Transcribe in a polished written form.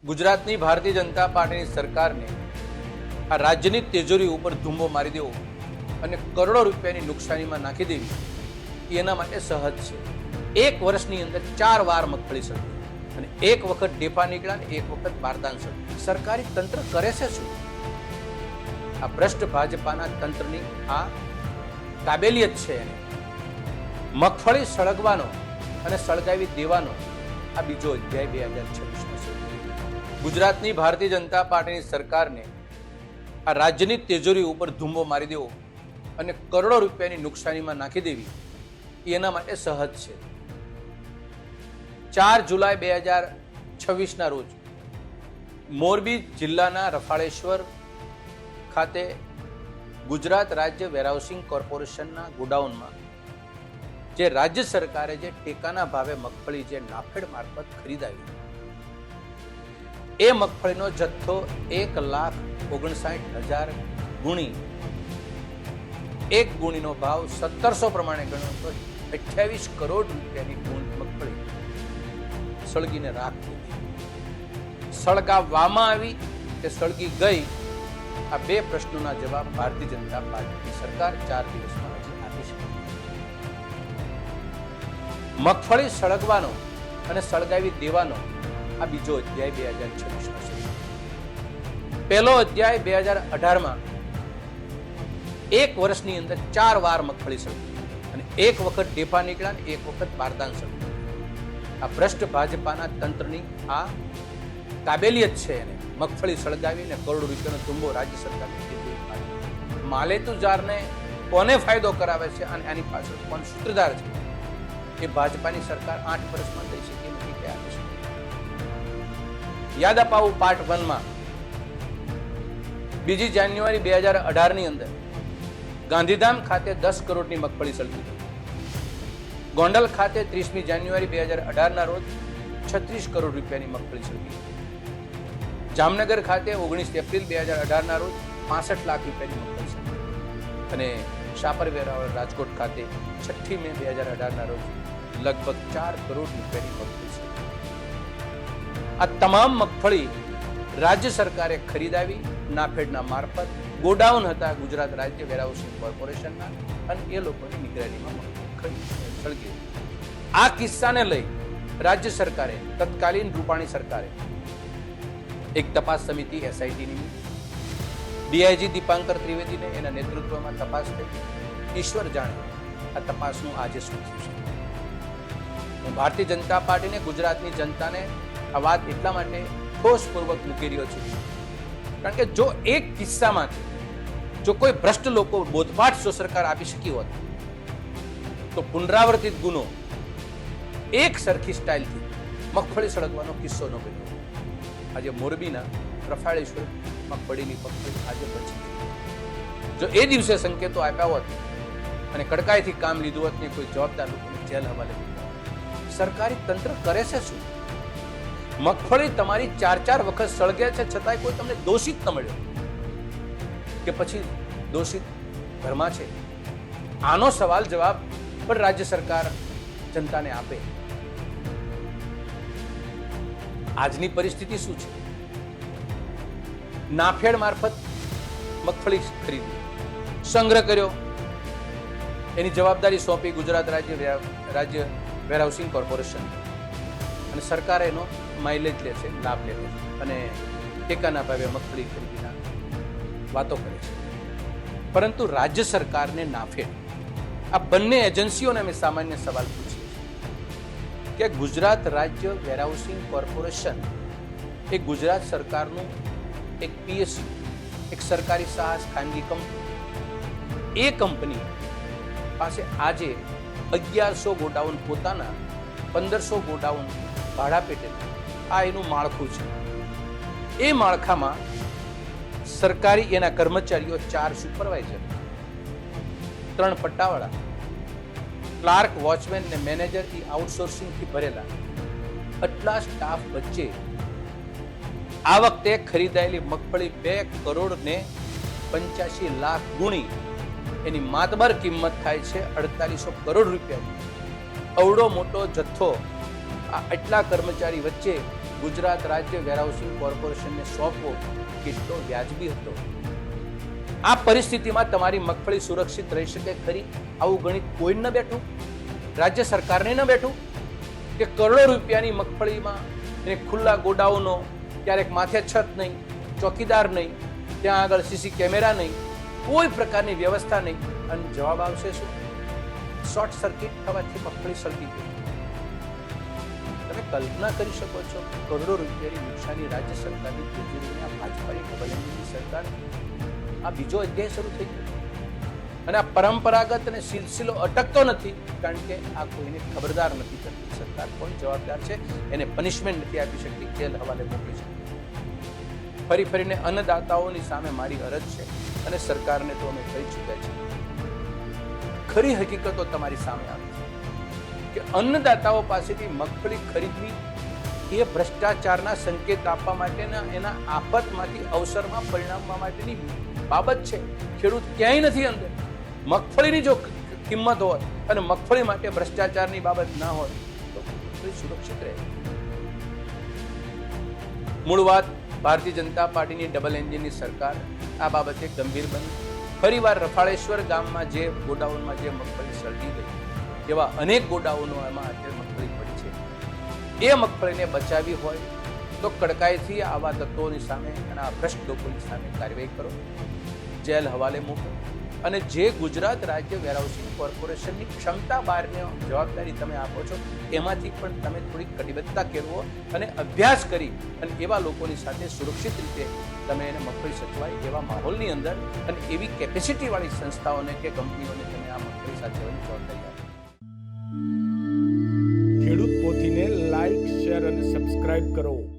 ગુજરાતની ભારતીય જનતા પાર્ટીની સરકારને આ રાજ્યની તિજોરી ઉપર ધૂંબો મારી દેવો અને કરોડો રૂપિયાની નુકસાનીમાં નાખી દેવી એના માટે સહજ છે. એક વર્ષની અંદર 4 વાર મગફળી સળગી અને એક વખત ડેપા નીકળ્યા અને એક વખત બારદાન સળગ્યું. સરકારી તંત્ર કરે છે શું? આ ભ્રષ્ટ ભાજપાના તંત્રની આ કાબેલિયત છે. એને મગફળી સળગવાનો અને સળગાવી દેવાનો આ બીજો અધ્યાય 2026 ગુજરાતની ભારતીય જનતા પાર્ટીની સરકારને આ રાજ્યની તિજોરી ઉપર ધૂંબો મારી દેવો અને કરોડો રૂપિયાની નુકસાનીમાં નાખી દેવી એના માટે સહજ છે. 4 જુલાઈ 2026 રોજ મોરબી જિલ્લાના રફાળેશ્વર ખાતે ગુજરાત રાજ્ય વેરહાઉસિંગ કોર્પોરેશનના ગોડાઉનમાં જે રાજ્ય સરકારે જે ટેકાના ભાવે મગફળી જે નાફેડ મારફત ખરીદાવી એ મગફળીનો જથ્થો 1,59,000 ગુણી, એક ગુણીનો ભાવ 1700 પ્રમાણે ગણ્યો તો 28 કરોડ રૂપિયાની મગફળી સળગીને રાખ થઈ ગઈ. સળગાવવામાં આવી કે સળગી ગઈ, આ બે પ્રશ્નોના જવાબ ભારતીય જનતા પાર્ટીની સરકાર 4 દિવસમાં હજી આપી શકે. મગફળી સળગવાનો અને સળગાવી દેવાનો આ બીજો અધ્યાય 2026 છે. પહેલો અધ્યાય 2018માં એક વર્ષની અંદર 4 વાર મગફળી સળગી અને એક વખત ડેપા નીકળ્યા અને એક વખત બારદાન સળગ્યું. આ ભ્રષ્ટ ભાજપાના તંત્રની આ કાબેલિયત છે. એને મગફળી સળગાવીને કરોડો રૂપિયાનો ધુંબો રાજ્ય સરકારને માલેતુજારને કોને ફાયદો કરાવે છે અને આની પાછળ કોણ સૂત્રધાર છે એ ભાજપાની સરકાર 8 વર્ષમાં થઈ શકે નથી કે આપી શકે. યાદ અપાવું, પાર્ટ 1 માં 2 જાન્યુઆરી 2018 ની અંદર ગાંધીધામ ખાતે 10 કરોડની મગફળી સળગી. ગોંડલ ખાતે 30મી જાન્યુઆરી 2018 ના રોજ 36 કરોડ રૂપિયાની મગફળી સળગી. જામનગર ખાતે 19 એપ્રિલ 2018 ના રોજ 65 લાખ રૂપિયાની મગફળી સળગી અને શાપર વેરાવળ રાજકોટ ખાતે 6 મે 2018 ના રોજ લગભગ 4 કરોડ રૂપિયાની મગફળી સળગી. આ તમામ મગફળી રાજ્ય સરકારે ખરીદાવી નાફેડના મારફત. ગોડાઉન હતા ગુજરાત રાજ્ય વેરહાઉસિંગ કોર્પોરેશનના અને એ લોકોની નિગરાનીમાં સળગી. આ કિસ્સાને લઈ રાજ્ય સરકારે, તત્કાલીન રૂપાણી સરકારે એક તપાસ સમિતિ SITની DIG દીપાંકર ત્રિવેદીને એના નેતૃત્વમાં તપાસ થઈ. ઈશ્વર જાણે આ તપાસનું આજે શું થયું છે. હું ભારતીય જનતા પાર્ટીને, ગુજરાતની જનતાને આ વાત એટલા માટે ઠોસપૂર્વક મૂકી રહ્યો છું કારણ કે જો એક કિસ્સામાંથી જો કોઈ ભ્રષ્ટ લોકો બોધપાઠ જો સરકાર આપી શકી હોત તો પુનરાવર્તિત ગુનો એક સરખી સ્ટાઇલથી મગફળી સળગવાનો કિસ્સો ન બન્યો. આજે મોરબીના રફાળેશ્વર મગફળીની મગફળી આજે બચી ગઈ. જો એ દિવસે સંકેતો આપ્યા હોત અને કડકાઈથી કામ લીધું હોત ને કોઈ જવાબદાર લોકોને જેલ હવાલે મૂક્યા હોત. સરકારી તંત્ર કરે છે શું? મગફળી તમારી 4 વખત સળગે છે છતાંય કોઈ તમને દોષિત ન મળ્યો કે પછી દોષિત ઘરમાં છે? આનો સવાલ જવાબ પણ રાજ્ય સરકાર જનતાને આપે. આજની પરિસ્થિતિ શું છે? નાફેડ મારફત મગફળી ખરીદી, સંગ્રહ કર્યો, એની જવાબદારી સોંપી ગુજરાત રાજ્ય વેરહાઉસિંગ કોર્પોરેશન અને સરકાર એનો માઇલેજ લે છે, લાભ લે છે અને ટેકાના ભાવે મગફળી ખરીદીના વાતો કરે છે. પરંતુ રાજ્ય સરકારને નાફેડ, આ બંને એજન્સીઓને અમે સામાન્ય સવાલ પૂછીએ છીએ કે ગુજરાત રાજ્ય વેરહાઉસિંગ કોર્પોરેશન એ ગુજરાત સરકારનું એક PSU, એક સરકારી સાહસ ખાનગી કંપની. એ કંપની પાસે આજે 1100 ગોડાઉન પોતાના, 1500 ગોડાઉન ભાડા પેટે, આ એનું માળખું છે. એ માળખામાં સરકારી એના કર્મચારીઓ 4 સુપરવાઇઝર, 3 પટ્ટાવાળા, ક્લાર્ક, વોચમેન ને મેનેજર એ આઉટસોર્સિંગથી ભરેલા. આટલા સ્ટાફ વચ્ચે આ વખતે ખરીદાયેલી મગફળી 2 કરોડ ને 85 લાખ ગુણી એની માતબર કિંમત થાય છે 4800 કરોડ રૂપિયા. અવડો મોટો જથ્થો આ આટલા કર્મચારી વચ્ચે ગુજરાત રાજ્ય વેરહાઉસિંગ કોર્પોરેશનને સોંપવો કેટલો વ્યાજબી હતો? આ પરિસ્થિતિમાં તમારી મગફળી સુરક્ષિત રહી શકે ખરી? આવું ગણિત કોઈ ન બેઠું? રાજ્ય સરકારને ન બેઠું કે કરોડો રૂપિયાની મગફળીમાં એને ખુલ્લા ગોડાઉનો, ક્યારેક માથે છત નહીં, ચોકીદાર નહીં, ત્યાં આગળ સીસી કેમેરા નહીં, કોઈ પ્રકારની વ્યવસ્થા નહીં, અને જવાબ આવશે શું? શોર્ટ સર્કિટ થવાથી મગફળી સળગી ગઈ. તમે કલ્પના કરી શકો છો કરોડો રૂપિયાની નુકસાની રાજ્ય સરકારની તિજોરીની આ ભાજપાની ડબલ એન્જિનની સરકાર આ બીજો અધ્યાય શરૂ થઈ ગયો. અને આ પરંપરાગત અને સિલસિલો અટકતો નથી, કારણ કે આ કોઈને ખબરદાર નથી કરતી. સરકાર કોણ જવાબદાર છે એને પનિશમેન્ટ નથી આપી શકતી, જેલ હવાલે મોકલી શકતી. ફરીને અન્નદાતાઓની સામે મારી અરજ છે, અને સરકારને તો અમે કહી ચૂક્યા છીએ. ખરી હકીકતો તમારી સામે આવે છે કે અન્નદાતાઓ પાસેથી મગફળી ખરીદવી એ ભ્રષ્ટાચારના સંકેત આપવા માટેના, એના આફતમાંથી અવસરમાં પરિણામવા માટેની બાબત છે. ખેડૂત ક્યાંય નથી અંદર. મગફળીની જો કિંમત હોય અને મગફળી માટે ભ્રષ્ટાચારની બાબત ના હોય તો મગફળી સુરક્ષિત રહે. મૂળ વાત, ભારતીય જનતા પાર્ટીની ડબલ એન્જિનની સરકાર આ બાબતે ગંભીર બની. ફરીવાર રફાળેશ્વર ગામમાં જે ગોડાઉનમાં જે મગફળી સળગી ગઈ, એવા અનેક ગોડાઉનો એમાં અત્યારે મગફળી પડી છે. એ મગફળીને બચાવી હોય તો કડકાઈથી આવા તત્વોની સામે અને આ ભ્રષ્ટ લોકોની સામે કાર્યવાહી કરો, જેલ હવાલે મૂકો. અને જે ગુજરાત રાજ્ય વેરહાઉસિંગ કોર્પોરેશનની ક્ષમતા બહારની જવાબદારી તમે આપો છો, એમાંથી પણ તમે થોડી કટિબદ્ધતા કેળવો અને અભ્યાસ કરી અને એવા લોકોની સાથે સુરક્ષિત રીતે તમે એને મગફળી સચવાય એવા માહોલની અંદર અને એવી કેપેસિટીવાળી સંસ્થાઓને કે કંપનીઓને તમે આ મગફળી સાચવવાની જવાબદારી આપો. ખેડૂત પોથીને લાઈક, શેર અને સબસ્ક્રાઇબ કરો.